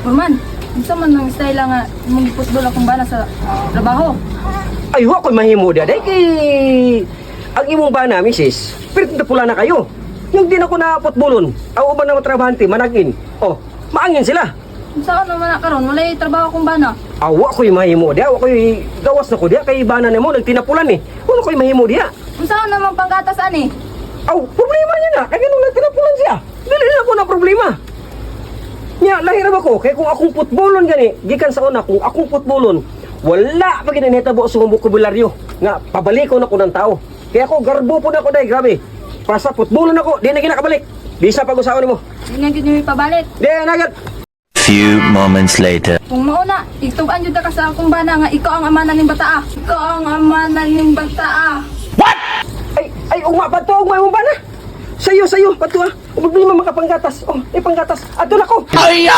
Urman, isa man ng style nga mong football akong bana sa trabaho. Ay, wa ko'y mahimo da. Dahil kay... Ang imong bana, misis, pero pula na kayo. Yung di na ko na putbulon, ang uban na matrabahante, managin. Oh, maangin sila. Saan naman na karon? Walay trabaho akong bana. Awa ko'y mahimo dia, wa ko'y gawas na ko dia, kay bana na mo, nagtinapulan eh. Wala ko'y mahimo dia. Saan naman panggatas ani? Aw, problema niya na, kaya ganun nagtinapulan siya. Dili na ako na problema. Nya, lahirap ako, kaya kung akong putbolon gani, gikan sa una, kung akong putbolon, wala pa ginanitabo sa mong bokabularyo. Nga, pabalikaw na ko ng tao. Kaya ako, garbo po na ako dahil, grabe. Pasa putbolon ako, di na ginakabalik. Bisa pag-usawan mo. Di na gid mi pabalit. Di na agad. Few moments later. Kung mauna, itugan jud ka sa akong bana nga ikaw ang ama ning bata. Ikaw ang ama ning bata. Ay, ugma pa to, ugma mo ba na? Sayo, pato ha. Problema makapanggatas. Oh, panggatas. Adun ako. Ay!